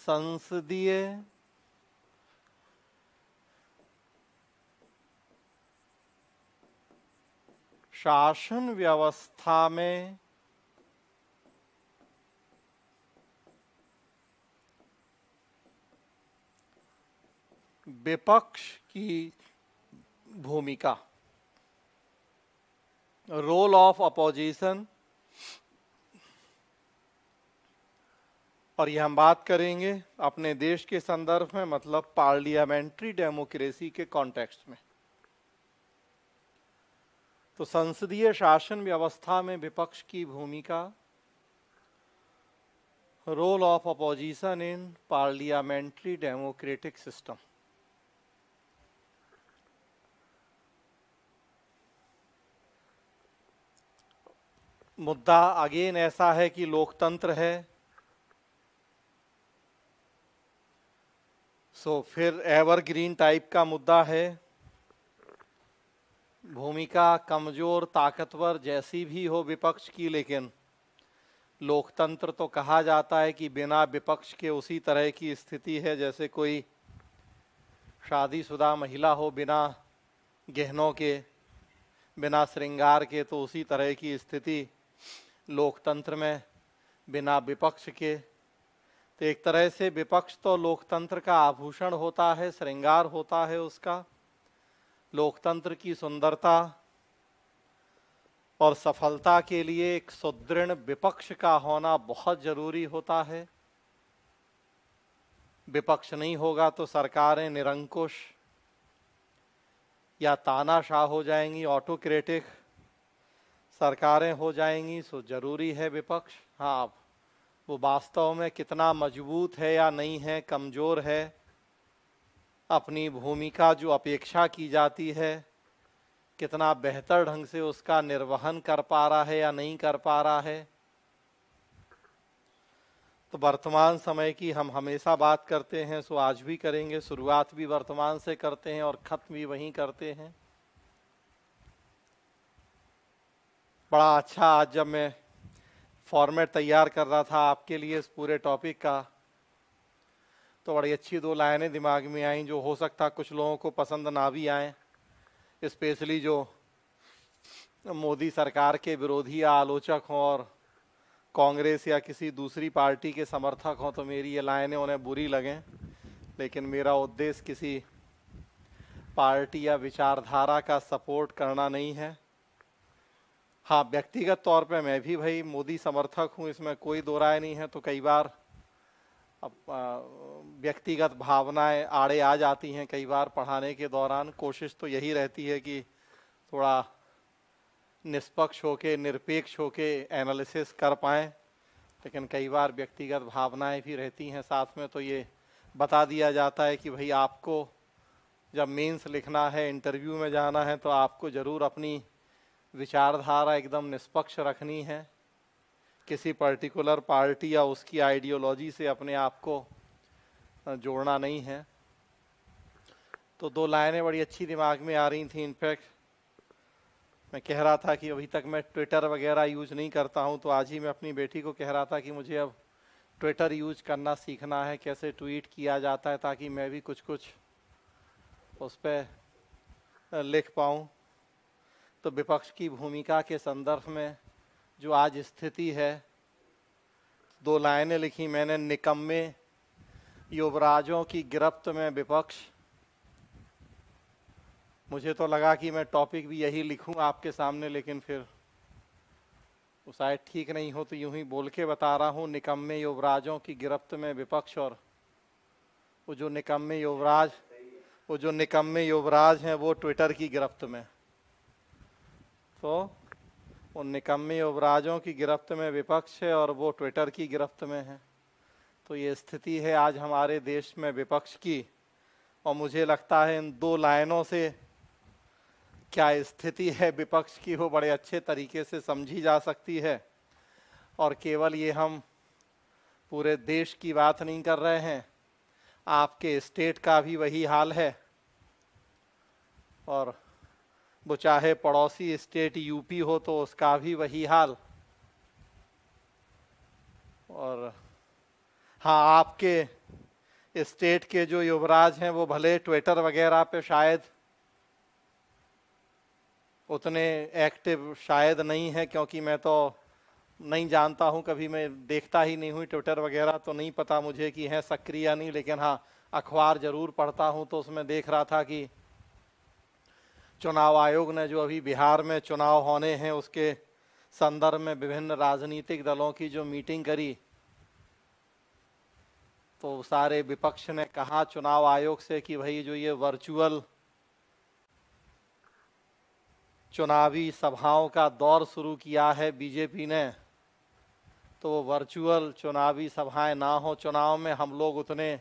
संसदीय शासन व्यवस्था में विपक्ष की भूमिका, रोल ऑफ अपोजिशन। और ये हम बात करेंगे अपने देश के संदर्भ में, मतलब पार्लियामेंट्री डेमोक्रेसी के कॉन्टेक्स्ट में। तो संसदीय शासन व्यवस्था में विपक्ष की भूमिका, role of opposition in parliamentary democratic system. मुद्दा अगेन ऐसा है कि लोकतंत्र है, सो फिर एवरग्रीन टाइप का मुद्दा है। भूमिका कमजोर ताकतवर जैसी भी हो विपक्ष की, लेकिन लोकतंत्र तो कहा जाता है कि बिना विपक्ष के उसी तरह की स्थिति है जैसे कोई शादीशुदा महिला हो बिना गहनों के, बिना श्रृंगार के, तो उसी तरह की स्थिति लोकतंत्र में बिना विपक्ष के। तो एक तरह से विपक्ष तो लोकतंत्र का आभूषण होता है, श्रृंगार होता है उसका। लोकतंत्र की सुंदरता और सफलता के लिए एक सुदृढ़ विपक्ष का होना बहुत जरूरी होता है। विपक्ष नहीं होगा तो सरकारें निरंकुश या तानाशाह हो जाएंगी, ऑटोक्रेटिक सरकारें हो जाएंगी। सो जरूरी है विपक्ष। हाँ, वो वास्तव में कितना मजबूत है या नहीं है, कमजोर है, अपनी भूमिका जो अपेक्षा की जाती है कितना बेहतर ढंग से उसका निर्वहन कर पा रहा है या नहीं कर पा रहा है। तो वर्तमान समय की हम हमेशा बात करते हैं, सो आज भी करेंगे। शुरुआत भी वर्तमान से करते हैं और खत्म भी वहीं करते हैं। बड़ा अच्छा, आज जब मैं फॉर्मेट तैयार कर रहा था आपके लिए इस पूरे टॉपिक का, तो बड़ी अच्छी दो लाइनें दिमाग में आईं जो हो सकता कुछ लोगों को पसंद ना भी आएँ, स्पेशली जो मोदी सरकार के विरोधी या आलोचक हों और कांग्रेस या किसी दूसरी पार्टी के समर्थक हों। तो मेरी ये लाइनें उन्हें बुरी लगें, लेकिन मेरा उद्देश्य किसी पार्टी या विचारधारा का सपोर्ट करना नहीं है। हाँ, व्यक्तिगत तौर पे मैं भी भाई मोदी समर्थक हूँ, इसमें कोई दो राय नहीं है। तो कई बार व्यक्तिगत भावनाएं आड़े आ जाती हैं कई बार पढ़ाने के दौरान। कोशिश तो यही रहती है कि थोड़ा निष्पक्ष होके, निरपेक्ष होके एनालिसिस कर पाएँ, लेकिन कई बार व्यक्तिगत भावनाएं भी रहती हैं साथ में। तो ये बता दिया जाता है कि भाई आपको जब मेंस लिखना है, इंटरव्यू में जाना है, तो आपको ज़रूर अपनी विचारधारा एकदम निष्पक्ष रखनी है, किसी पर्टिकुलर पार्टी या उसकी आइडियोलॉजी से अपने आप को जोड़ना नहीं है। तो दो लाइनें बड़ी अच्छी दिमाग में आ रही थी। इनफैक्ट मैं कह रहा था कि अभी तक मैं ट्विटर वगैरह यूज़ नहीं करता हूं, तो आज ही मैं अपनी बेटी को कह रहा था कि मुझे अब ट्विटर यूज़ करना सीखना है, कैसे ट्वीट किया जाता है, ताकि मैं भी कुछ कुछ उस पर लिख पाऊँ। तो विपक्ष की भूमिका के संदर्भ में जो आज स्थिति है, दो लाइनें लिखी मैंने। निकम्मे युवराजों की गिरफ्त में विपक्ष। मुझे तो लगा कि मैं टॉपिक भी यही लिखूं आपके सामने, लेकिन फिर वो शायद ठीक नहीं हो, तो यूं ही बोल के बता रहा हूं। निकम्मे युवराजों की गिरफ्त में विपक्ष। और वो जो निकम्मे युवराज हैं वो ट्विटर की गिरफ्त में। तो उन निकम्मे युवराजों की गिरफ्त में विपक्ष है और वो ट्विटर की गिरफ्त में है। तो ये स्थिति है आज हमारे देश में विपक्ष की। और मुझे लगता है इन दो लाइनों से क्या स्थिति है विपक्ष की वो बड़े अच्छे तरीके से समझी जा सकती है। और केवल ये हम पूरे देश की बात नहीं कर रहे हैं, आपके स्टेट का भी वही हाल है। और वो चाहे पड़ोसी स्टेट यूपी हो तो उसका भी वही हाल। और हाँ, आपके स्टेट के जो युवराज हैं वो भले ट्विटर वगैरह पे शायद उतने एक्टिव शायद नहीं है, क्योंकि मैं तो नहीं जानता हूं, कभी मैं देखता ही नहीं हूं ट्विटर वगैरह, तो नहीं पता मुझे कि हैं सक्रिय या नहीं। लेकिन हाँ, अखबार जरूर पढ़ता हूं, तो उसमें देख रहा था कि चुनाव आयोग ने जो अभी बिहार में चुनाव होने हैं उसके संदर्भ में विभिन्न राजनीतिक दलों की जो मीटिंग करी, तो सारे विपक्ष ने कहा चुनाव आयोग से कि भाई जो ये वर्चुअल चुनावी सभाओं का दौर शुरू किया है बीजेपी ने, तो वो वर्चुअल चुनावी सभाएं ना हो। चुनाव में हम लोग उतने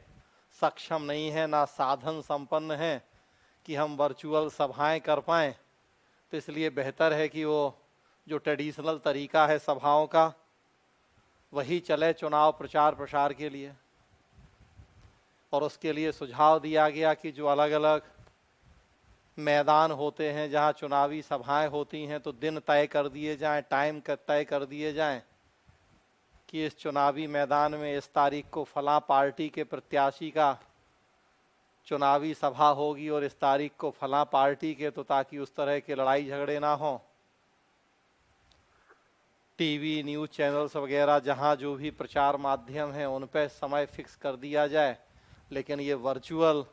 सक्षम नहीं हैं, ना साधन संपन्न हैं कि हम वर्चुअल सभाएं कर पाएं, तो इसलिए बेहतर है कि वो जो ट्रेडिशनल तरीका है सभाओं का वही चले चुनाव प्रचार प्रसार के लिए। और उसके लिए सुझाव दिया गया कि जो अलग अलग मैदान होते हैं जहां चुनावी सभाएं होती हैं, तो दिन तय कर दिए जाएं, टाइम तय कर दिए जाएं कि इस चुनावी मैदान में इस तारीख को फलां पार्टी के प्रत्याशी का चुनावी सभा होगी और इस तारीख को फलां पार्टी के, तो ताकि उस तरह के लड़ाई झगड़े ना हों। टीवी न्यूज़ चैनल्स वगैरह जहां जो भी प्रचार माध्यम हैं उन पर समय फिक्स कर दिया जाए, लेकिन ये वर्चुअल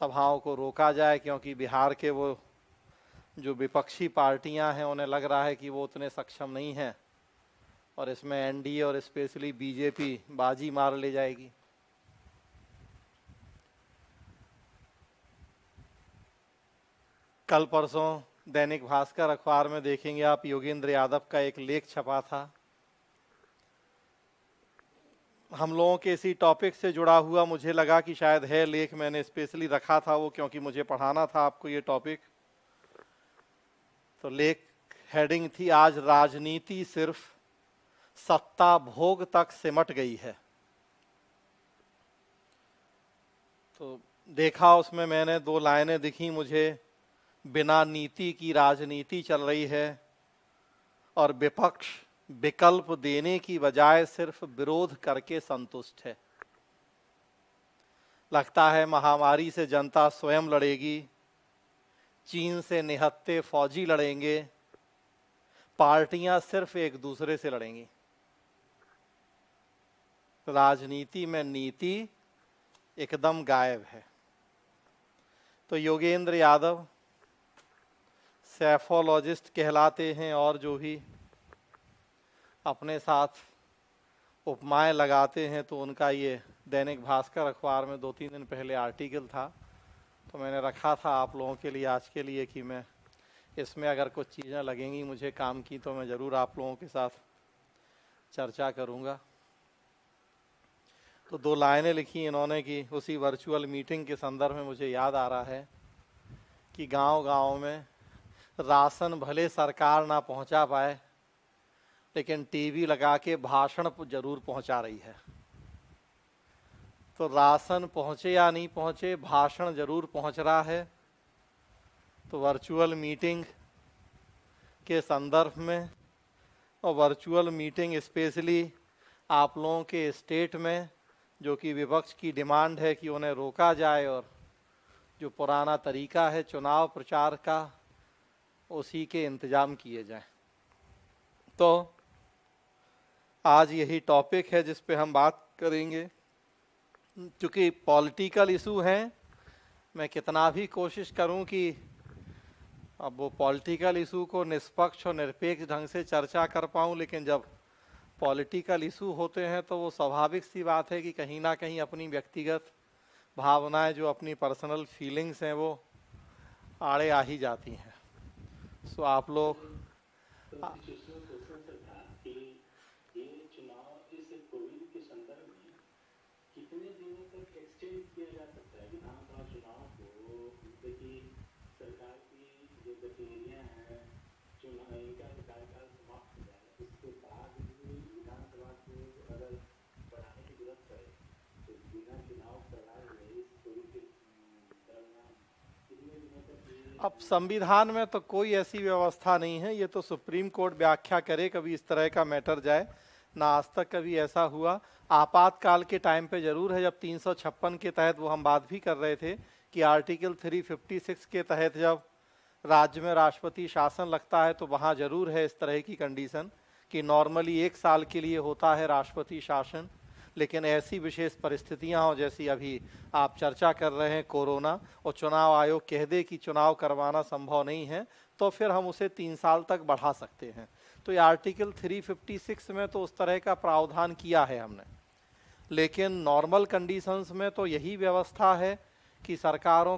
सभाओं को रोका जाए, क्योंकि बिहार के वो जो विपक्षी पार्टियां हैं उन्हें लग रहा है कि वो उतने सक्षम नहीं हैं और इसमें एनडीए और स्पेशली बीजेपी बाजी मार ले जाएगी। कल परसों दैनिक भास्कर अखबार में देखेंगे आप, योगेंद्र यादव का एक लेख छपा था, हम लोगों के इसी टॉपिक से जुड़ा हुआ। मुझे लगा कि शायद है लेख, मैंने स्पेशली रखा था वो, क्योंकि मुझे पढ़ाना था आपको ये टॉपिक। तो लेख हेडिंग थी, आज राजनीति सिर्फ सत्ता भोग तक सिमट गई है। तो देखा उसमें मैंने 2 लाइनें दिखी मुझे, बिना नीति की राजनीति चल रही है और विपक्ष विकल्प देने की बजाय सिर्फ विरोध करके संतुष्ट है। लगता है महामारी से जनता स्वयं लड़ेगी, चीन से निहत्थे फौजी लड़ेंगे, पार्टियां सिर्फ एक दूसरे से लड़ेंगी। राजनीति में नीति एकदम गायब है। तो योगेंद्र यादव सैफोलॉजिस्ट कहलाते हैं और जो भी अपने साथ उपमाएं लगाते हैं, तो उनका ये दैनिक भास्कर अखबार में 2-3 दिन पहले आर्टिकल था, तो मैंने रखा था आप लोगों के लिए आज के लिए कि मैं इसमें अगर कुछ चीज़ें लगेंगी मुझे काम की तो मैं ज़रूर आप लोगों के साथ चर्चा करूँगा। तो 2 लाइनें लिखी इन्होंने कि उसी वर्चुअल मीटिंग के संदर्भ में मुझे याद आ रहा है कि गांव-गांव में राशन भले सरकार ना पहुंचा पाए, लेकिन टीवी लगा के भाषण जरूर पहुंचा रही है। तो राशन पहुंचे या नहीं पहुंचे, भाषण जरूर पहुंच रहा है। तो वर्चुअल मीटिंग के संदर्भ में, और वर्चुअल मीटिंग स्पेशली आप लोगों के स्टेट में, जो कि विपक्ष की डिमांड है कि उन्हें रोका जाए और जो पुराना तरीका है चुनाव प्रचार का उसी के इंतजाम किए जाएं। तो आज यही टॉपिक है जिस पे हम बात करेंगे। चूँकि पॉलिटिकल इशू हैं, मैं कितना भी कोशिश करूं कि अब वो पॉलिटिकल इशू को निष्पक्ष और निरपेक्ष ढंग से चर्चा कर पाऊं, लेकिन जब पॉलिटिकल इशू होते हैं तो वो स्वाभाविक सी बात है कि कहीं ना कहीं अपनी व्यक्तिगत भावनाएं, जो अपनी पर्सनल फीलिंग्स हैं, वो आड़े आ ही जाती हैं। सो आप लोग अब संविधान में तो कोई ऐसी व्यवस्था नहीं है, ये तो सुप्रीम कोर्ट व्याख्या करे कभी इस तरह का मैटर जाए, ना आज तक कभी ऐसा हुआ। आपातकाल के टाइम पे जरूर है, जब 356 के तहत वो हम बात भी कर रहे थे कि आर्टिकल 356 के तहत जब राज्य में राष्ट्रपति शासन लगता है तो वहाँ जरूर है इस तरह की कंडीशन कि नॉर्मली 1 साल के लिए होता है राष्ट्रपति शासन, लेकिन ऐसी विशेष परिस्थितियां हो जैसी अभी आप चर्चा कर रहे हैं कोरोना, और चुनाव आयोग कह दे कि चुनाव करवाना संभव नहीं है, तो फिर हम उसे 3 साल तक बढ़ा सकते हैं। तो ये आर्टिकल 356 में तो उस तरह का प्रावधान किया है हमने, लेकिन नॉर्मल कंडीशंस में तो यही व्यवस्था है कि सरकारों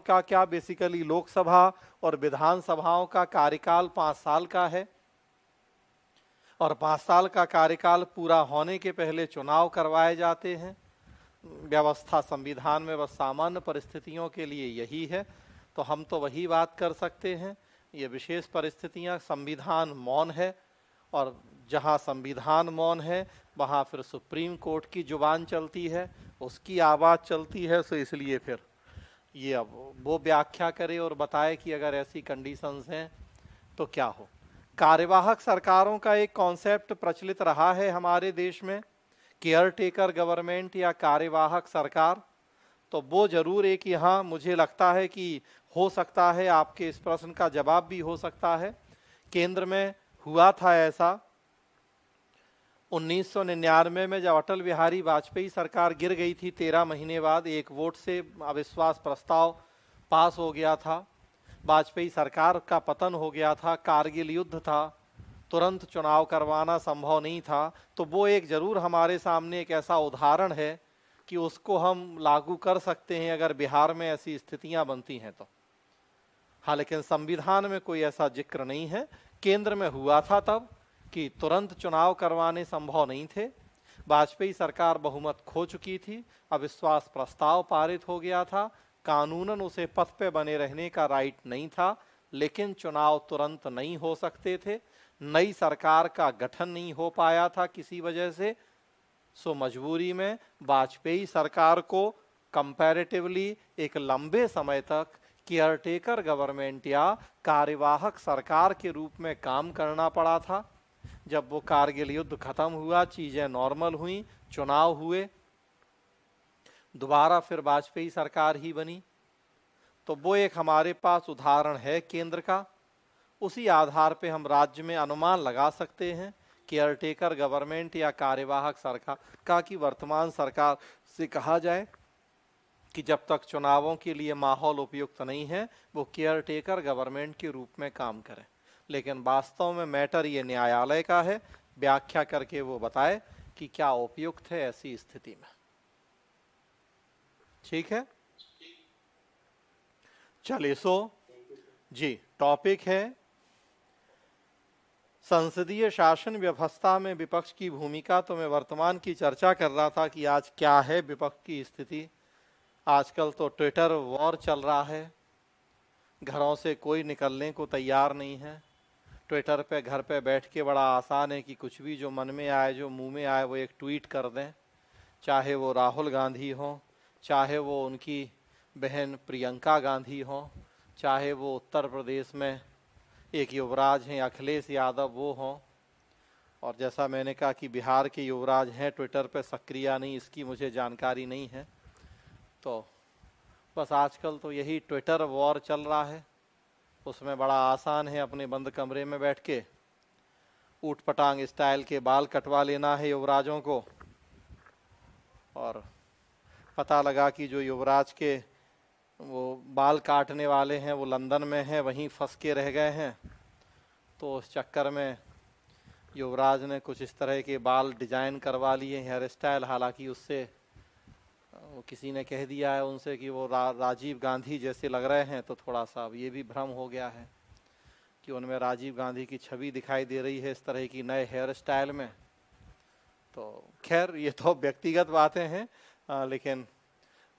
का क्या बेसिकली लोकसभा और विधानसभाओं का कार्यकाल 5 साल का है, और 5 साल का कार्यकाल पूरा होने के पहले चुनाव करवाए जाते हैं। व्यवस्था संविधान में बस सामान्य परिस्थितियों के लिए यही है, तो हम तो वही बात कर सकते हैं। ये विशेष परिस्थितियां, संविधान मौन है, और जहां संविधान मौन है वहां फिर सुप्रीम कोर्ट की जुबान चलती है, उसकी आवाज़ चलती है। सो इसलिए फिर ये अब वो व्याख्या करे और बताए कि अगर ऐसी कंडीशंस हैं तो क्या हो। कार्यवाहक सरकारों का एक कॉन्सेप्ट प्रचलित रहा है हमारे देश में, केयर टेकर गवर्नमेंट या कार्यवाहक सरकार। तो वो जरूर एक यहाँ मुझे लगता है कि हो सकता है आपके इस प्रश्न का जवाब भी हो सकता है। केंद्र में हुआ था ऐसा 1999 में, जब अटल बिहारी वाजपेयी सरकार गिर गई थी 13 महीने बाद, एक वोट से अविश्वास प्रस्ताव पास हो गया था, वाजपेयी सरकार का पतन हो गया था, कारगिल युद्ध था, तुरंत चुनाव करवाना संभव नहीं था। तो वो एक जरूर हमारे सामने एक ऐसा उदाहरण है कि उसको हम लागू कर सकते हैं अगर बिहार में ऐसी स्थितियां बनती हैं तो। हाँ, लेकिन संविधान में कोई ऐसा जिक्र नहीं है। केंद्र में हुआ था तब कि तुरंत चुनाव करवाने संभव नहीं थे, वाजपेयी सरकार बहुमत खो चुकी थी, अविश्वास प्रस्ताव पारित हो गया था, कानूनन उसे पद पे बने रहने का राइट नहीं था, लेकिन चुनाव तुरंत नहीं हो सकते थे, नई सरकार का गठन नहीं हो पाया था किसी वजह से। सो मजबूरी में वाजपेयी सरकार को कंपैरेटिवली एक लंबे समय तक केयरटेकर गवर्नमेंट या कार्यवाहक सरकार के रूप में काम करना पड़ा था। जब वो कारगिल युद्ध खत्म हुआ, चीजें नॉर्मल हुई, चुनाव हुए, दोबारा फिर वाजपेयी सरकार ही बनी। तो वो एक हमारे पास उदाहरण है केंद्र का। उसी आधार पे हम राज्य में अनुमान लगा सकते हैं केयरटेकर गवर्नमेंट या कार्यवाहक सरकार का, कि वर्तमान सरकार से कहा जाए कि जब तक चुनावों के लिए माहौल उपयुक्त नहीं है वो केयरटेकर गवर्नमेंट के रूप में काम करे। लेकिन वास्तव में मैटर ये न्यायालय का है, व्याख्या करके वो बताए कि क्या उपयुक्त है ऐसी स्थिति में। ठीक है, चलिए। जी, टॉपिक है संसदीय शासन व्यवस्था में विपक्ष की भूमिका। तो मैं वर्तमान की चर्चा कर रहा था कि आज क्या है विपक्ष की स्थिति। आजकल तो ट्विटर वॉर चल रहा है, घरों से कोई निकलने को तैयार नहीं है। ट्विटर पे घर पे बैठ के बड़ा आसान है कि कुछ भी जो मन में आए, जो मुंह में आए, वो एक ट्वीट कर दें। चाहे वो राहुल गांधी हो, चाहे वो उनकी बहन प्रियंका गांधी हो, चाहे वो उत्तर प्रदेश में एक युवराज हैं अखिलेश यादव वो हों, और जैसा मैंने कहा कि बिहार के युवराज हैं ट्विटर पे सक्रिय नहीं, इसकी मुझे जानकारी नहीं है। तो बस आजकल तो यही ट्विटर वॉर चल रहा है। उसमें बड़ा आसान है अपने बंद कमरे में बैठ के ऊट पटांग स्टाइल के बाल कटवा लेना है युवराजों को, और पता लगा कि जो युवराज के वो बाल काटने वाले हैं वो लंदन में हैं, वहीं फंस के रह गए हैं। तो उस चक्कर में युवराज ने कुछ इस तरह के बाल डिजाइन करवा लिए, हेयर स्टाइल। हालांकि उससे वो किसी ने कह दिया है उनसे कि वो राजीव गांधी जैसे लग रहे हैं, तो थोड़ा सा ये भी भ्रम हो गया है कि उनमें राजीव गांधी की छवि दिखाई दे रही है इस तरह की नए हेयर स्टाइल में। तो खैर ये तो व्यक्तिगत बातें हैं, लेकिन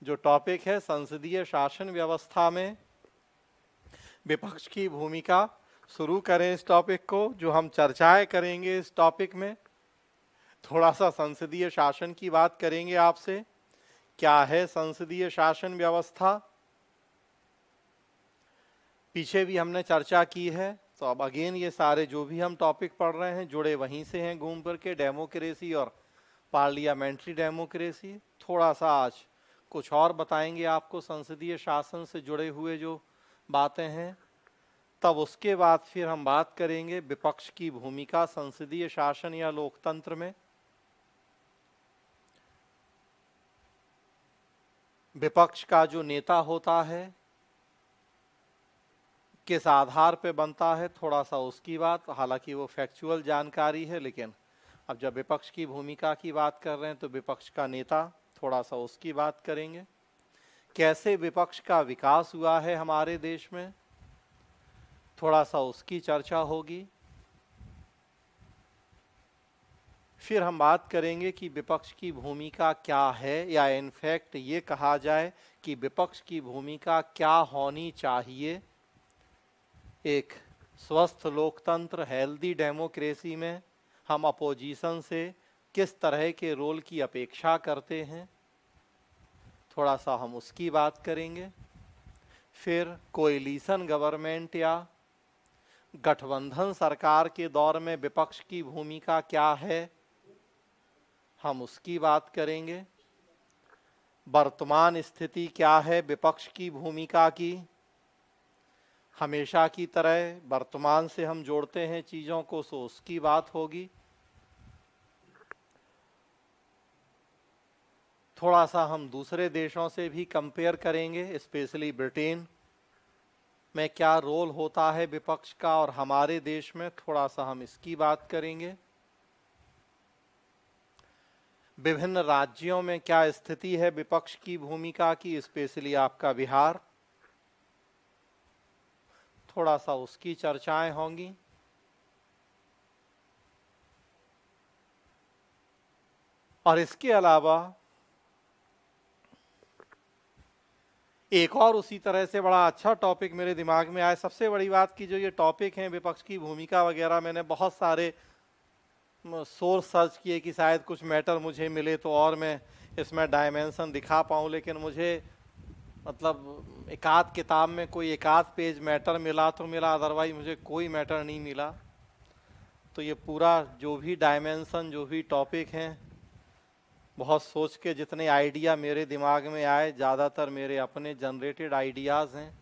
जो टॉपिक है संसदीय शासन व्यवस्था में विपक्ष की भूमिका, शुरू करें इस टॉपिक को। जो हम चर्चाएं करेंगे इस टॉपिक में, थोड़ा सा संसदीय शासन की बात करेंगे आपसे। क्या है संसदीय शासन व्यवस्था, पीछे भी हमने चर्चा की है। तो अब अगेन ये सारे जो भी हम टॉपिक पढ़ रहे हैं जुड़े वहीं से हैं घूम करके, डेमोक्रेसी और पार्लियामेंट्री डेमोक्रेसी। थोड़ा सा आज कुछ और बताएंगे आपको संसदीय शासन से जुड़े हुए जो बातें हैं, तब उसके बाद फिर हम बात करेंगे विपक्ष की भूमिका संसदीय शासन या लोकतंत्र में। विपक्ष का जो नेता होता है किस आधार पे बनता है, थोड़ा सा उसकी बात, हालांकि वो फैक्चुअल जानकारी है, लेकिन अब जब विपक्ष की भूमिका की बात कर रहे हैं तो विपक्ष का नेता, थोड़ा सा उसकी बात करेंगे। कैसे विपक्ष का विकास हुआ है हमारे देश में, थोड़ा सा उसकी चर्चा होगी। फिर हम बात करेंगे कि विपक्ष की भूमिका क्या है, या इनफैक्ट ये कहा जाए कि विपक्ष की भूमिका क्या होनी चाहिए एक स्वस्थ लोकतंत्र, हेल्दी डेमोक्रेसी में हम अपोजिशन से किस तरह के रोल की अपेक्षा करते हैं, थोड़ा सा हम उसकी बात करेंगे। फिर कोएलिशन गवर्नमेंट या गठबंधन सरकार के दौर में विपक्ष की भूमिका क्या है, हम उसकी बात करेंगे। वर्तमान स्थिति क्या है विपक्ष की भूमिका की, हमेशा की तरह वर्तमान से हम जोड़ते हैं चीज़ों को, सो उसकी बात होगी। थोड़ा सा हम दूसरे देशों से भी कंपेयर करेंगे, स्पेशली ब्रिटेन में क्या रोल होता है विपक्ष का, और हमारे देश में थोड़ा सा हम इसकी बात करेंगे। विभिन्न राज्यों में क्या स्थिति है विपक्ष की भूमिका की, स्पेशली आपका बिहार, थोड़ा सा उसकी चर्चाएं होंगी। और इसके अलावा एक और उसी तरह से बड़ा अच्छा टॉपिक मेरे दिमाग में आया। सबसे बड़ी बात की जो ये टॉपिक हैं विपक्ष की भूमिका वगैरह, मैंने बहुत सारे सोर्स सर्च किए कि शायद कुछ मैटर मुझे मिले तो और मैं इसमें डायमेंशन दिखा पाऊँ, लेकिन मुझे मतलब एकाध किताब में कोई एकाध पेज मैटर मिला तो मिला, अदरवाइज मुझे कोई मैटर नहीं मिला। तो ये पूरा जो भी डायमेंशन, जो भी टॉपिक हैं, बहुत सोच के जितने आइडिया मेरे दिमाग में आए, ज़्यादातर मेरे अपने जनरेटेड आइडियाज़ हैं,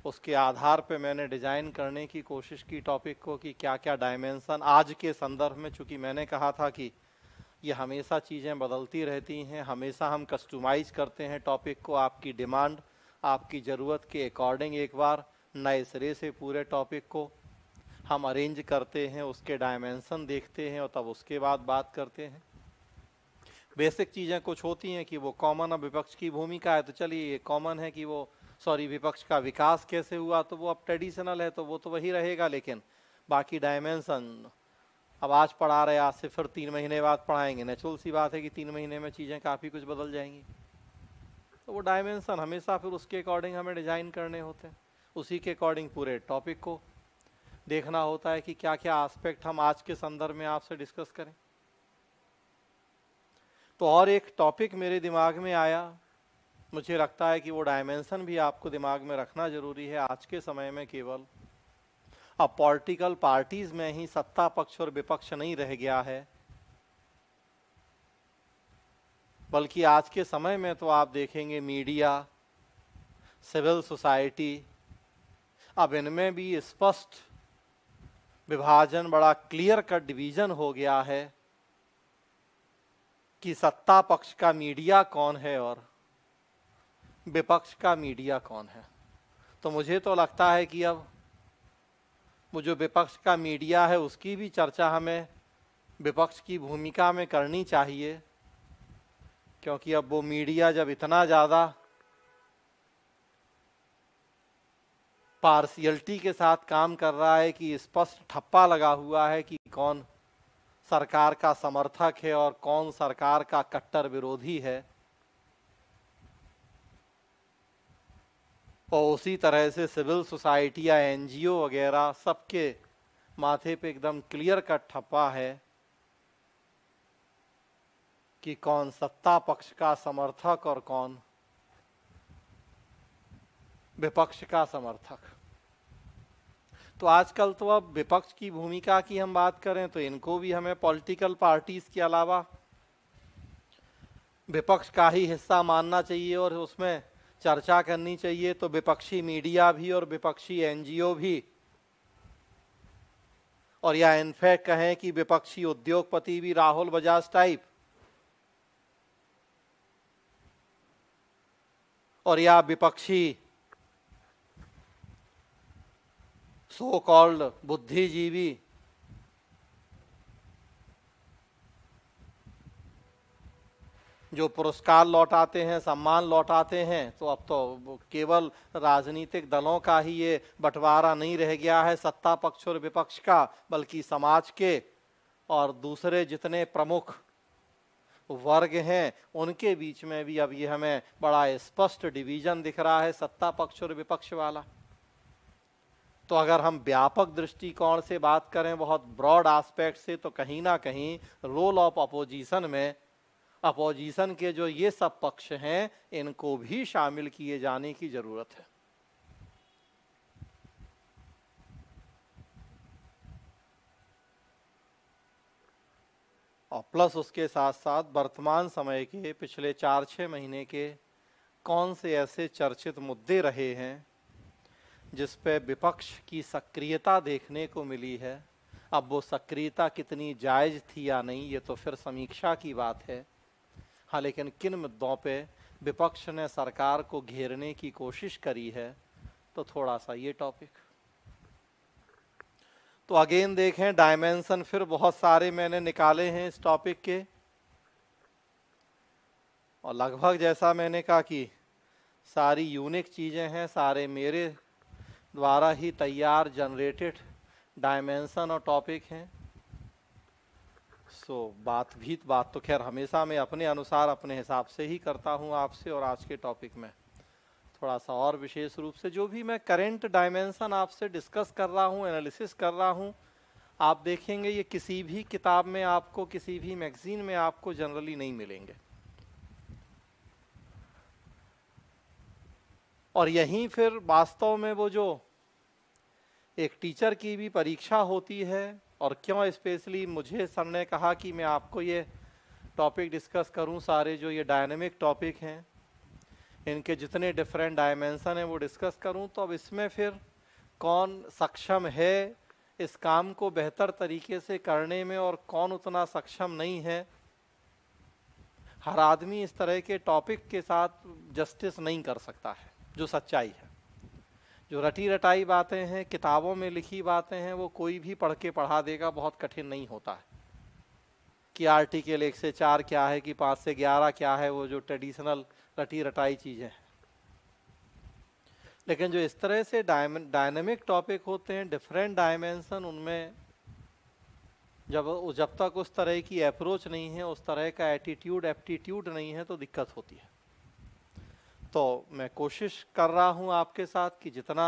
उसके आधार पे मैंने डिज़ाइन करने की कोशिश की टॉपिक को कि क्या क्या डायमेंशन आज के संदर्भ में, चूँकि मैंने कहा था कि ये हमेशा चीज़ें बदलती रहती हैं, हमेशा हम कस्टमाइज करते हैं टॉपिक को आपकी डिमांड, आपकी ज़रूरत के अकॉर्डिंग एक बार नए सिरे से पूरे टॉपिक को हम अरेंज करते हैं, उसके डायमेंशन देखते हैं और तब उसके बाद बात करते हैं। बेसिक चीज़ें कुछ होती हैं कि वो कॉमन, अब विपक्ष की भूमिका है तो चलिए ये कॉमन है कि वो विपक्ष का विकास कैसे हुआ, तो वो अब ट्रेडिशनल है तो वो तो वही रहेगा, लेकिन बाकी डायमेंशन अब आज पढ़ा रहे, आज से फिर 3 महीने बाद पढ़ाएंगे, नेचुरल सी बात है कि 3 महीने में चीज़ें काफ़ी कुछ बदल जाएंगी। तो वो डायमेंशन हमेशा फिर उसके अकॉर्डिंग हमें डिज़ाइन करने होते हैं, उसी के अकॉर्डिंग पूरे टॉपिक को देखना होता है कि क्या क्या एस्पेक्ट हम आज के संदर्भ में आपसे डिस्कस करें। तो और एक टॉपिक मेरे दिमाग में आया, मुझे लगता है कि वो डायमेंशन भी आपको दिमाग में रखना जरूरी है। आज के समय में केवल अब पॉलिटिकल पार्टीज में ही सत्ता पक्ष और विपक्ष नहीं रह गया है, बल्कि आज के समय में तो आप देखेंगे मीडिया, सिविल सोसाइटी, अब इनमें भी स्पष्ट विभाजन, बड़ा क्लियर कट डिवीजन हो गया है कि सत्ता पक्ष का मीडिया कौन है और विपक्ष का मीडिया कौन है। तो मुझे तो लगता है कि अब वो जो विपक्ष का मीडिया है उसकी भी चर्चा हमें विपक्ष की भूमिका में करनी चाहिए, क्योंकि अब वो मीडिया जब इतना ज़्यादा पार्शियलिटी के साथ काम कर रहा है कि स्पष्ट ठप्पा लगा हुआ है कि कौन सरकार का समर्थक है और कौन सरकार का कट्टर विरोधी है, और उसी तरह से सिविल सोसाइटी या एनजीओ वगैरह सबके माथे पे एकदम क्लियर कट ठप्पा है कि कौन सत्ता पक्ष का समर्थक और कौन विपक्ष का समर्थक। तो आजकल तो अब विपक्ष की भूमिका की हम बात करें तो इनको भी हमें पॉलिटिकल पार्टीज के अलावा विपक्ष का ही हिस्सा मानना चाहिए और उसमें चर्चा करनी चाहिए। तो विपक्षी मीडिया भी और विपक्षी एनजीओ भी, और या इनफैक्ट कहें कि विपक्षी उद्योगपति भी, राहुल बजाज टाइप, और या विपक्षी सो कॉल्ड बुद्धिजीवी जो पुरस्कार लौटाते हैं, सम्मान लौटाते हैं, तो अब तो केवल राजनीतिक दलों का ही ये बंटवारा नहीं रह गया है सत्ता पक्ष और विपक्ष का, बल्कि समाज के और दूसरे जितने प्रमुख वर्ग हैं उनके बीच में भी अब ये हमें बड़ा स्पष्ट डिवीजन दिख रहा है, सत्ता पक्ष और विपक्ष वाला। तो अगर हम व्यापक दृष्टिकोण से बात करें, बहुत ब्रॉड एस्पेक्ट से, तो कहीं ना कहीं रोल ऑफ अपोजिशन में अपोजिशन के जो ये सब पक्ष हैं इनको भी शामिल किए जाने की जरूरत है। और प्लस उसके साथ साथ वर्तमान समय के पिछले 4-6 महीने के कौन से ऐसे चर्चित मुद्दे रहे हैं जिस पे विपक्ष की सक्रियता देखने को मिली है। अब वो सक्रियता कितनी जायज थी या नहीं, ये तो फिर समीक्षा की बात है। हाँ, लेकिन किन मुद्दों पे विपक्ष ने सरकार को घेरने की कोशिश करी है, तो थोड़ा सा ये टॉपिक। तो अगेन देखें, डायमेंशन फिर बहुत सारे मैंने निकाले हैं इस टॉपिक के, और लगभग जैसा मैंने कहा कि सारी यूनिक चीजें हैं, सारे मेरे द्वारा ही तैयार जनरेटेड डायमेंशन और टॉपिक हैं। बात तो खैर हमेशा मैं अपने अनुसार अपने हिसाब से ही करता हूं आपसे, और आज के टॉपिक में थोड़ा सा और विशेष रूप से जो भी मैं करंट डायमेंशन आपसे डिस्कस कर रहा हूं, एनालिसिस कर रहा हूं, आप देखेंगे ये किसी भी किताब में आपको, किसी भी मैगजीन में आपको जनरली नहीं मिलेंगे। और यहीं फिर वास्तव में वो जो एक टीचर की भी परीक्षा होती है, और क्यों स्पेशली मुझे सर ने कहा कि मैं आपको ये टॉपिक डिस्कस करूं, सारे जो ये डायनेमिक टॉपिक हैं इनके जितने डिफरेंट डायमेंशन हैं वो डिस्कस करूं, तो अब इसमें फिर कौन सक्षम है इस काम को बेहतर तरीके से करने में और कौन उतना सक्षम नहीं है। हर आदमी इस तरह के टॉपिक के साथ जस्टिस नहीं कर सकता है, जो सच्चाई है। जो रटी रटाई बातें हैं, किताबों में लिखी बातें हैं, वो कोई भी पढ़ के पढ़ा देगा, बहुत कठिन नहीं होता है कि आर्टिकल 1 से 4 क्या है, कि 5 से 11 क्या है, वो जो ट्रेडिशनल रटी रटाई चीजें हैं। लेकिन जो इस तरह से डायनेमिक टॉपिक होते हैं, डिफरेंट डायमेंशन, उनमें जब तक उस तरह की अप्रोच नहीं है, उस तरह का एटीट्यूड एप्टीट्यूड नहीं है, तो दिक्कत होती है। तो मैं कोशिश कर रहा हूं आपके साथ कि जितना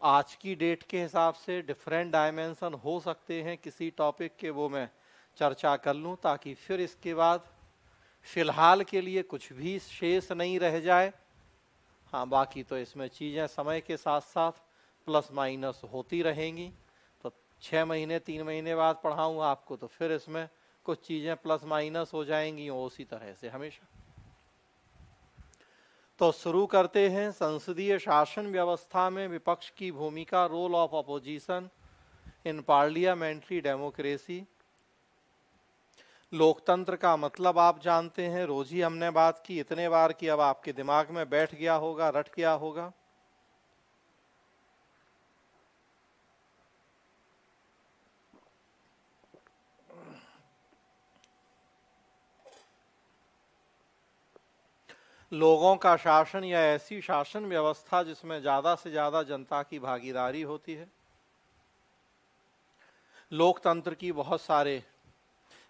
आज की डेट के हिसाब से डिफरेंट डायमेंशन हो सकते हैं किसी टॉपिक के, वो मैं चर्चा कर लूं, ताकि फिर इसके बाद फिलहाल के लिए कुछ भी शेष नहीं रह जाए। हाँ, बाकी तो इसमें चीज़ें समय के साथ साथ प्लस माइनस होती रहेंगी। तो 6 महीने 3 महीने बाद पढ़ाऊँ आपको, तो फिर इसमें कुछ चीज़ें प्लस माइनस हो जाएंगी, उसी तरह से हमेशा। तो शुरू करते हैं, संसदीय शासन व्यवस्था में विपक्ष की भूमिका, role of opposition in parliamentary democracy. लोकतंत्र का मतलब आप जानते हैं, रोज ही हमने बात की इतने बार कि अब आपके दिमाग में बैठ गया होगा, रट गया होगा। लोगों का शासन या ऐसी शासन व्यवस्था जिसमें ज्यादा से ज्यादा जनता की भागीदारी होती है। लोकतंत्र की बहुत सारे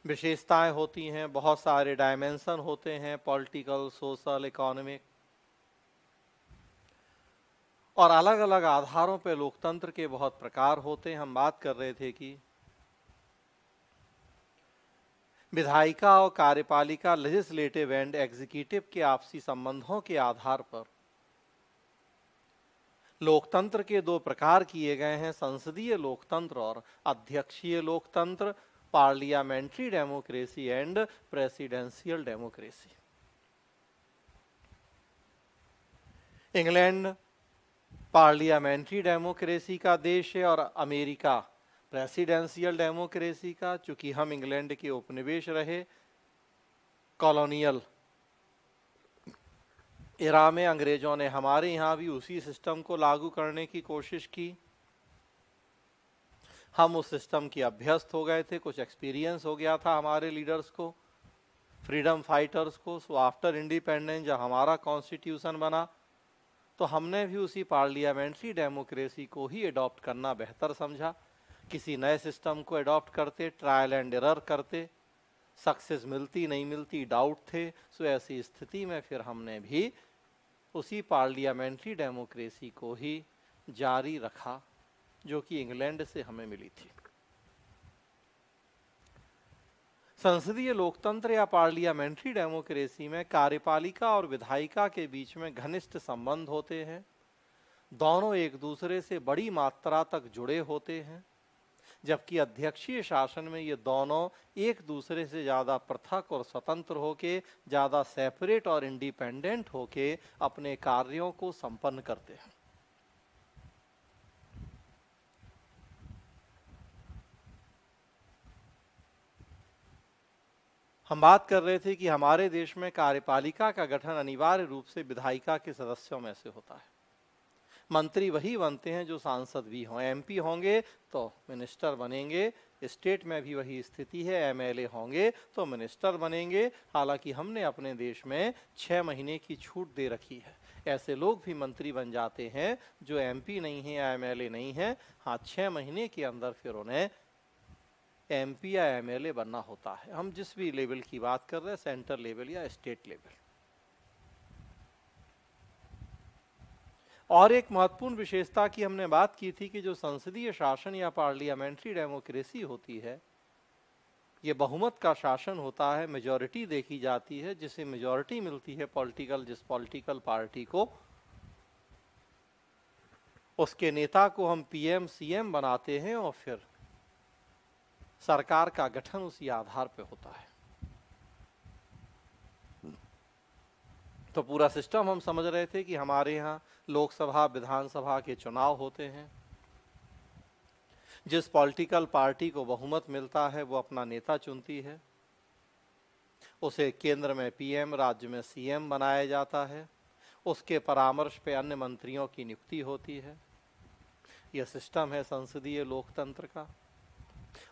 विशेषताएं होती हैं, बहुत सारे डायमेंशन होते हैं, पॉलिटिकल, सोशल, इकोनॉमिक, और अलग अलग आधारों पर लोकतंत्र के बहुत प्रकार होते हैं। हम बात कर रहे थे कि विधायिका और कार्यपालिका, लेजिस्लेटिव एंड एग्जीक्यूटिव के आपसी संबंधों के आधार पर लोकतंत्र के दो प्रकार किए गए हैं, संसदीय लोकतंत्र और अध्यक्षीय लोकतंत्र, parliamentary democracy and presidential democracy. England parliamentary democracy का देश है और अमेरिका प्रेसिडेंशियल डेमोक्रेसी का। चूंकि हम इंग्लैंड के उपनिवेश रहे, कॉलोनियल इरा में अंग्रेजों ने हमारे यहाँ भी उसी सिस्टम को लागू करने की कोशिश की। हम उस सिस्टम के अभ्यस्त हो गए थे, कुछ एक्सपीरियंस हो गया था हमारे लीडर्स को, फ्रीडम फाइटर्स को। सो आफ्टर इंडिपेंडेंस जब हमारा कॉन्स्टिट्यूशन बना तो हमने भी उसी पार्लियामेंट्री डेमोक्रेसी को ही अडॉप्ट करना बेहतर समझा। किसी नए सिस्टम को अडॉप्ट करते, ट्रायल एंड एरर करते, सक्सेस मिलती नहीं मिलती डाउट थे। सो ऐसी स्थिति में फिर हमने भी उसी पार्लियामेंट्री डेमोक्रेसी को ही जारी रखा जो कि इंग्लैंड से हमें मिली थी। संसदीय लोकतंत्र या पार्लियामेंट्री डेमोक्रेसी में कार्यपालिका और विधायिका के बीच में घनिष्ठ संबंध होते हैं। दोनों एक दूसरे से बड़ी मात्रा तक जुड़े होते हैं, जबकि अध्यक्षीय शासन में ये दोनों एक दूसरे से ज़्यादा पृथक और स्वतंत्र होके, ज़्यादा सेपरेट और इंडिपेंडेंट होके अपने कार्यों को संपन्न करते हैं। हम बात कर रहे थे कि हमारे देश में कार्यपालिका का गठन अनिवार्य रूप से विधायिका के सदस्यों में से होता है। मंत्री वही बनते हैं जो सांसद भी हों। एमपी होंगे तो मिनिस्टर बनेंगे, स्टेट में भी वही स्थिति है, एमएलए होंगे तो मिनिस्टर बनेंगे। हालांकि हमने अपने देश में 6 महीने की छूट दे रखी है। ऐसे लोग भी मंत्री बन जाते हैं जो एमपी नहीं है या एमएलए नहीं है। हाँ, 6 महीने के अंदर फिर उन्हें एमपी या एमएलए बनना होता है। हम जिस भी लेवल की बात कर रहे हैं, सेंटर लेवल या स्टेट लेवल। और एक महत्वपूर्ण विशेषता की हमने बात की थी कि जो संसदीय शासन या पार्लियामेंट्री डेमोक्रेसी होती है, ये बहुमत का शासन होता है, मेजॉरिटी देखी जाती है। जिसे मेजॉरिटी मिलती है जिस पॉलिटिकल पार्टी को, उसके नेता को हम पीएम सीएम बनाते हैं और फिर सरकार का गठन उसी आधार पर होता है। तो पूरा सिस्टम हम समझ रहे थे कि हमारे यहाँ लोकसभा विधानसभा के चुनाव होते हैं। जिस पॉलिटिकल पार्टी को बहुमत मिलता है वो अपना नेता चुनती है, उसे केंद्र में पीएम, राज्य में सीएम बनाया जाता है। उसके परामर्श पे अन्य मंत्रियों की नियुक्ति होती है। यह सिस्टम है संसदीय लोकतंत्र का।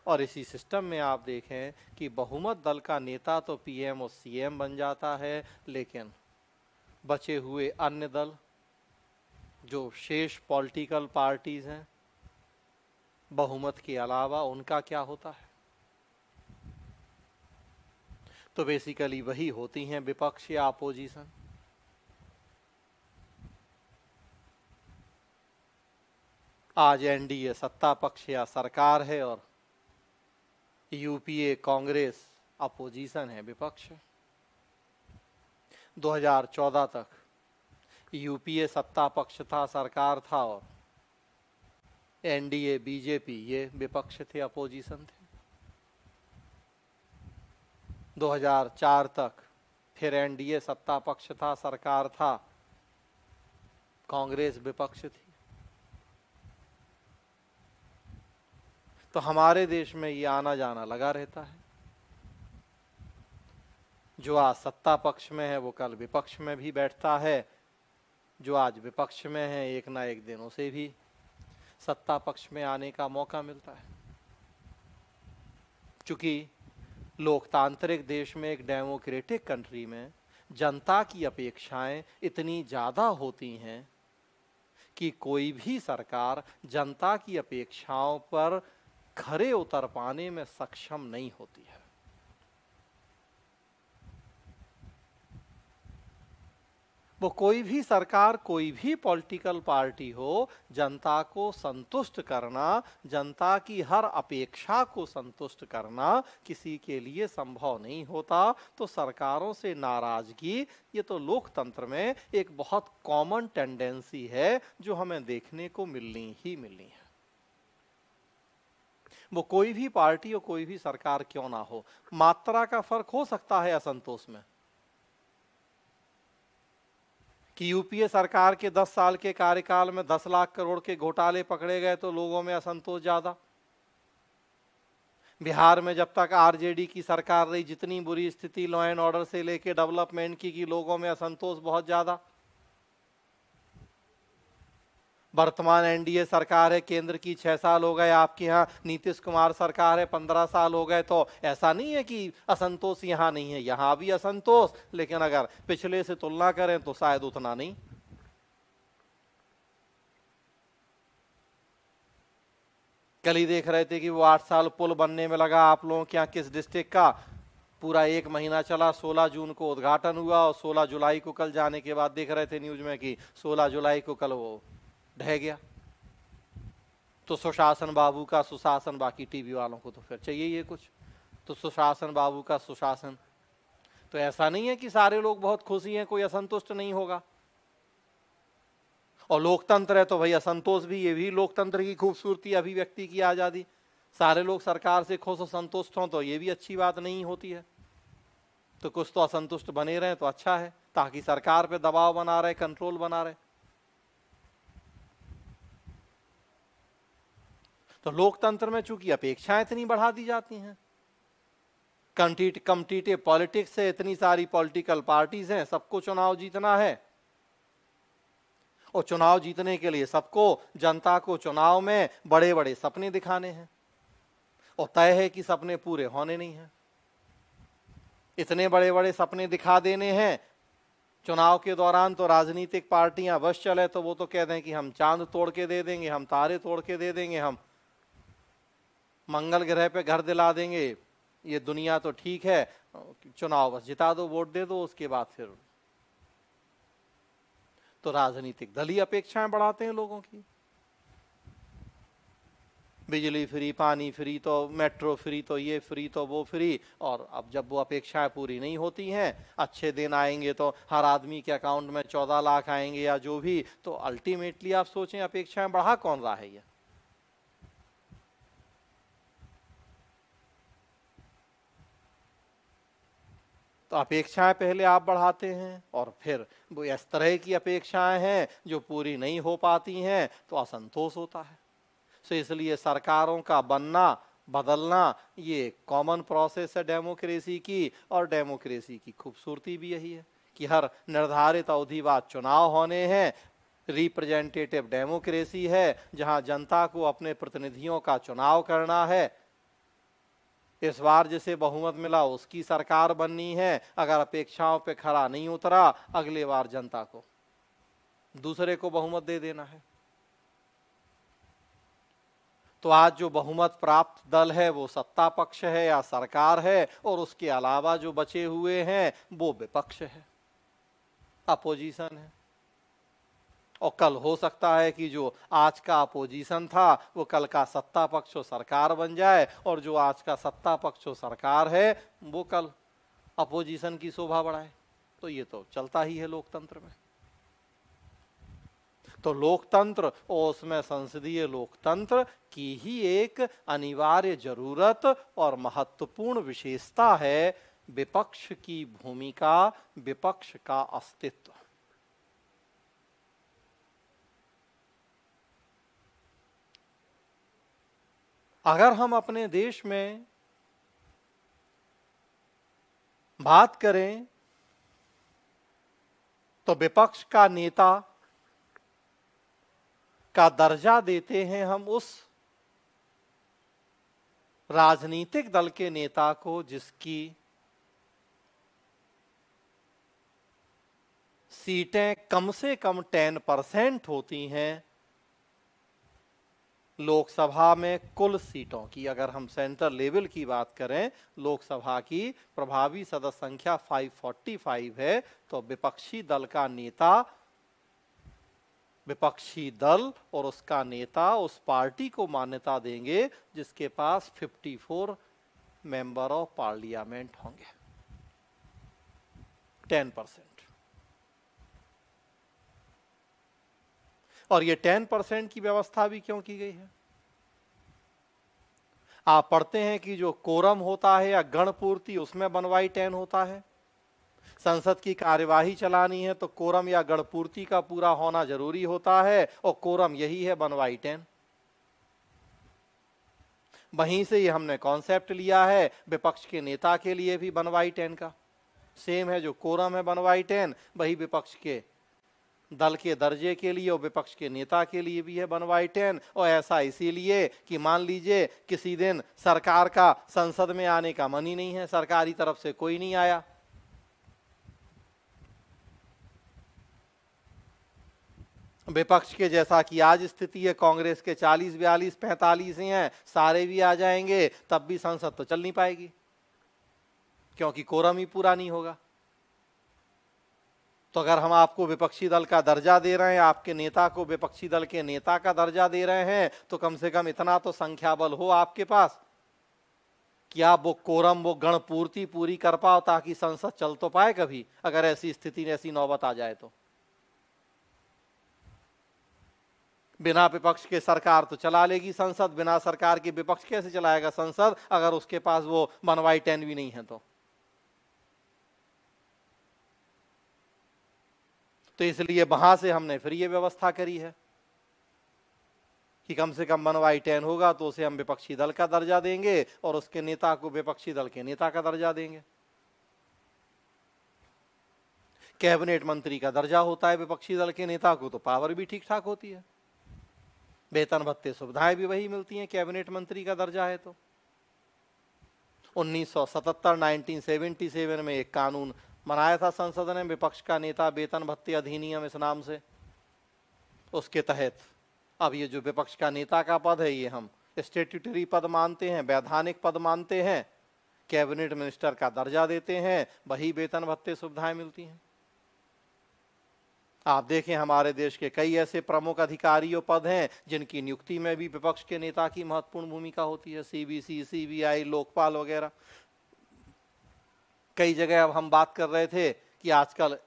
और इसी सिस्टम में आप देखें कि बहुमत दल का नेता तो पीएम और सीएम बन जाता है, लेकिन बचे हुए अन्य दल, जो शेष पॉलिटिकल पार्टीज हैं, बहुमत के अलावा उनका क्या होता है? तो बेसिकली वही होती हैं विपक्ष या अपोजिशन। आज एनडीए सत्ता पक्ष या सरकार है और यूपीए कांग्रेस अपोजिशन है, विपक्ष है। 2014 तक यूपीए सत्ता पक्ष था, सरकार था, और एनडीए बीजेपी ये विपक्ष थे, अपोजिशन थे। 2004 तक फिर एनडीए सत्ता पक्ष था, सरकार था, कांग्रेस विपक्ष थी। तो हमारे देश में ये आना जाना लगा रहता है। जो आज सत्ता पक्ष में है वो कल विपक्ष में भी बैठता है, जो आज विपक्ष में है एक ना एक दिन उसे भी सत्ता पक्ष में आने का मौका मिलता है। चूंकि लोकतांत्रिक देश में, एक डेमोक्रेटिक कंट्री में जनता की अपेक्षाएं इतनी ज़्यादा होती हैं कि कोई भी सरकार जनता की अपेक्षाओं पर खरे उतर पाने में सक्षम नहीं होती है। वो कोई भी सरकार, कोई भी पॉलिटिकल पार्टी हो, जनता को संतुष्ट करना, जनता की हर अपेक्षा को संतुष्ट करना किसी के लिए संभव नहीं होता। तो सरकारों से नाराजगी, ये तो लोकतंत्र में एक बहुत कॉमन टेंडेंसी है जो हमें देखने को मिलनी ही मिलनी है। वो कोई भी पार्टी और कोई भी सरकार क्यों ना हो, मात्रा का फर्क हो सकता है असंतोष में, कि यूपीए सरकार के 10 साल के कार्यकाल में 10 लाख करोड़ के घोटाले पकड़े गए तो लोगों में असंतोष ज्यादा। बिहार में जब तक आरजेडी की सरकार रही, जितनी बुरी स्थिति लॉ एंड ऑर्डर से लेके डेवलपमेंट की लोगों में असंतोष बहुत ज्यादा। वर्तमान एनडीए सरकार है, केंद्र की 6 साल हो गए, आपके यहाँ नीतीश कुमार सरकार है 15 साल हो गए। तो ऐसा नहीं है कि असंतोष यहाँ नहीं है, यहाँ भी असंतोष, लेकिन अगर पिछले से तुलना करें तो शायद उतना नहीं। कल ही देख रहे थे कि वो 8 साल पुल बनने में लगा, आप लोगों के यहाँ किस डिस्ट्रिक्ट का, पूरा 1 महीना चला, 16 जून को उद्घाटन हुआ और 16 जुलाई को कल जाने के बाद देख रहे थे न्यूज में कि 16 जुलाई को कल वो ढह गया। तो सुशासन बाबू का सुशासन, बाकी टीवी वालों को तो फिर चाहिए ये कुछ, तो सुशासन बाबू का सुशासन। तो ऐसा नहीं है कि सारे लोग बहुत खुशी हैं, कोई असंतुष्ट नहीं होगा। और लोकतंत्र है तो भाई असंतोष भी, ये भी लोकतंत्र की खूबसूरती, अभिव्यक्ति की आजादी। सारे लोग सरकार से खुश और संतुष्ट हों तो ये भी अच्छी बात नहीं होती है। तो कुछ तो असंतुष्ट बने रहे तो अच्छा है, ताकि सरकार पे दबाव बना रहे, कंट्रोल बना रहे। तो लोकतंत्र में चूंकि अपेक्षाएं इतनी बढ़ा दी जाती हैं, कॉम्पिटिटिव पॉलिटिक्स है, इतनी सारी पॉलिटिकल पार्टीज हैं, सबको चुनाव जीतना है, और चुनाव जीतने के लिए सबको, जनता को चुनाव में बड़े बड़े सपने दिखाने हैं, और तय है कि सपने पूरे होने नहीं हैं। इतने बड़े बड़े सपने दिखा देने हैं चुनाव के दौरान, तो राजनीतिक पार्टियां बस चले तो वो तो कह दें कि हम चांद तोड़ के दे देंगे, हम तारे तोड़ के दे देंगे, हम मंगल ग्रह पे घर दिला देंगे, ये दुनिया तो ठीक है, चुनाव बस जिता दो, वोट दे दो, उसके बाद फिर। तो राजनीतिक दल ही अपेक्षाएं बढ़ाते हैं लोगों की, बिजली फ्री, पानी फ्री, तो मेट्रो फ्री, तो ये फ्री, तो वो फ्री। और अब जब वो अपेक्षाएं पूरी नहीं होती हैं, अच्छे दिन आएंगे तो हर आदमी के अकाउंट में 14 लाख आएंगे या जो भी, तो अल्टीमेटली आप सोचें अपेक्षाएं बढ़ा कौन रहा है ये? तो अपेक्षाएं पहले आप बढ़ाते हैं और फिर वो इस तरह की अपेक्षाएं हैं जो पूरी नहीं हो पाती हैं तो असंतोष होता है। तो इसलिए सरकारों का बनना बदलना ये कॉमन प्रोसेस है डेमोक्रेसी की, और डेमोक्रेसी की खूबसूरती भी यही है कि हर निर्धारित अवधि बाद चुनाव होने हैं। रिप्रेजेंटेटिव डेमोक्रेसी है जहां जनता को अपने प्रतिनिधियों का चुनाव करना है। इस बार जिसे बहुमत मिला उसकी सरकार बननी है, अगर अपेक्षाओं पे खरा नहीं उतरा अगले बार जनता को दूसरे को बहुमत दे देना है। तो आज जो बहुमत प्राप्त दल है वो सत्ता पक्ष है या सरकार है, और उसके अलावा जो बचे हुए हैं वो विपक्ष है, अपोजिशन है। और कल हो सकता है कि जो आज का अपोजिशन था वो कल का सत्ता पक्ष और सरकार बन जाए, और जो आज का सत्ता पक्ष और सरकार है वो कल अपोजिशन की शोभा बढ़ाए। तो ये तो चलता ही है लोकतंत्र में। तो लोकतंत्र और उसमें संसदीय लोकतंत्र की ही एक अनिवार्य जरूरत और महत्वपूर्ण विशेषता है विपक्ष की भूमिका, विपक्ष का अस्तित्व। अगर हम अपने देश में बात करें तो विपक्ष का नेता का दर्जा देते हैं हम उस राजनीतिक दल के नेता को जिसकी सीटें कम से कम 10% होती हैं, लोकसभा में कुल सीटों की, अगर हम सेंट्रल लेवल की बात करें, लोकसभा की प्रभावी सदस्य संख्या 545 है, तो विपक्षी दल का नेता, विपक्षी दल और उसका नेता उस पार्टी को मान्यता देंगे जिसके पास 54 मेंबर ऑफ पार्लियामेंट होंगे, 10%। और ये 10% की व्यवस्था भी क्यों की गई है? आप पढ़ते हैं कि जो कोरम होता है या गणपूर्ति, उसमें 1/10 होता है। संसद की कार्यवाही चलानी है तो कोरम या गणपूर्ति का पूरा होना जरूरी होता है, और कोरम यही है 1/10। वहीं से ये हमने कॉन्सेप्ट लिया है विपक्ष के नेता के लिए भी 1/10 का सेम है। जो कोरम है 1/10, वही विपक्ष के दल के दर्जे के लिए और विपक्ष के नेता के लिए भी है 1/10। और ऐसा इसीलिए कि मान लीजिए किसी दिन सरकार का संसद में आने का मन ही नहीं है, सरकारी तरफ से कोई नहीं आया, विपक्ष के जैसा कि आज स्थिति है, कांग्रेस के 40, 42, 45 ही हैं, सारे भी आ जाएंगे, तब भी संसद तो चल नहीं पाएगी क्योंकि कोरम ही पूरा नहीं होगा। तो अगर हम आपको विपक्षी दल का दर्जा दे रहे हैं, आपके नेता को विपक्षी दल के नेता का दर्जा दे रहे हैं, तो कम से कम इतना तो संख्या बल हो आपके पास कि आप वो कोरम, वो गणपूर्ति पूरी कर पाओ, ताकि संसद चल तो पाए कभी, अगर ऐसी स्थिति, ऐसी नौबत आ जाए तो। बिना विपक्ष के सरकार तो चला लेगी संसद, बिना सरकार के विपक्ष कैसे चलाएगा संसद, अगर उसके पास वो 1/10 भी नहीं है तो इसलिए वहां से हमने फिर ये व्यवस्था करी है कि कम से कम 1/10 होगा तो उसे हम विपक्षी दल का दर्जा देंगे और उसके नेता को विपक्षी दल के नेता का दर्जा देंगे। कैबिनेट मंत्री का दर्जा होता है विपक्षी दल के नेता को, तो पावर भी ठीक ठाक होती है, वेतन भत्ते सुविधाएं भी वही मिलती हैं कैबिनेट मंत्री का दर्जा है तो। 1977 में एक कानून बनाया था संसद ने, विपक्ष का नेता वेतन भत्ते अधिनियम इस नाम से। उसके तहत अब ये जो विपक्ष का नेता का पद है, ये हम स्टैट्यूटरी पद मानते हैं, वैधानिक पद मानते हैं, कैबिनेट मिनिस्टर का दर्जा देते हैं, वही वेतन भत्ते सुविधाएं मिलती हैं। आप देखें हमारे देश के कई ऐसे प्रमुख अधिकारियों पद हैं जिनकी नियुक्ति में भी विपक्ष के नेता की महत्वपूर्ण भूमिका होती है, सीबीसी, सीबीआई, लोकपाल वगैरह। कई जगह अब हम बात कर रहे थे कि आजकल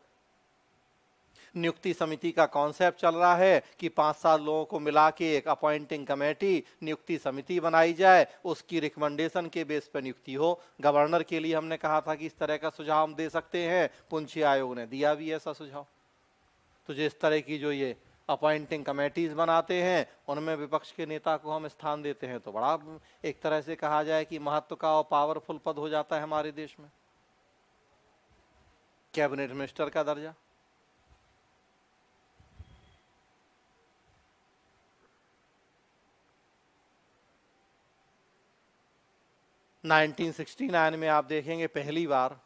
नियुक्ति समिति का कॉन्सेप्ट चल रहा है कि 5-7 लोगों को मिला के एक अपॉइंटिंग कमेटी, नियुक्ति समिति बनाई जाए, उसकी रिकमेंडेशन के बेस पर नियुक्ति हो। गवर्नर के लिए हमने कहा था कि इस तरह का सुझाव हम दे सकते हैं, पुंछी आयोग ने दिया भी ऐसा सुझाव। तो जिस तरह की जो ये अपॉइंटिंग कमेटीज बनाते हैं उनमें विपक्ष के नेता को हम स्थान देते हैं, तो बड़ा एक तरह से कहा जाए कि महत्व का और पावरफुल पद हो जाता है हमारे देश में, कैबिनेट मिनिस्टर का दर्जा। - 1969 में आप देखेंगे पहली बार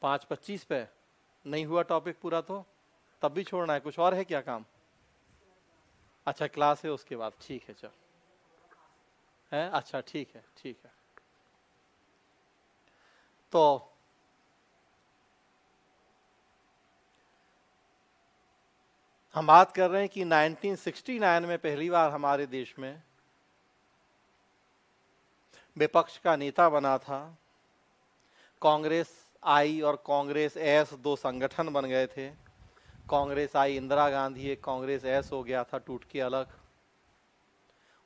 5:25 पे नहीं हुआ टॉपिक पूरा, तो तब भी छोड़ना है, कुछ और है क्या काम? अच्छा क्लास है उसके बाद, ठीक है, चल है, अच्छा ठीक है, ठीक है। तो हम बात कर रहे हैं कि 1969 में पहली बार हमारे देश में विपक्ष का नेता बना था। कांग्रेस आई और कांग्रेस एस दो संगठन बन गए थे। कांग्रेस आई इंदिरा गांधी, एक कांग्रेस एस हो गया था टूट के अलग।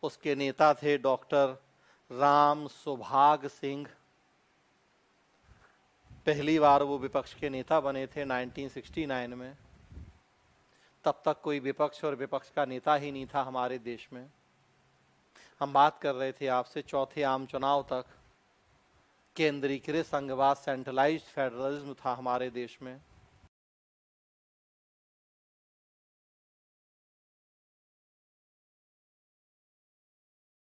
उसके नेता थे डॉक्टर राम सुभाग सिंह, पहली बार वो विपक्ष के नेता बने थे 1969 में। तब तक कोई विपक्ष और विपक्ष का नेता ही नहीं था हमारे देश में। हम बात कर रहे थे आपसे चौथे आम चुनाव तक केंद्रीकृत संघवाद, सेंट्रलाइज्ड फेडरलिज्म था हमारे देश में।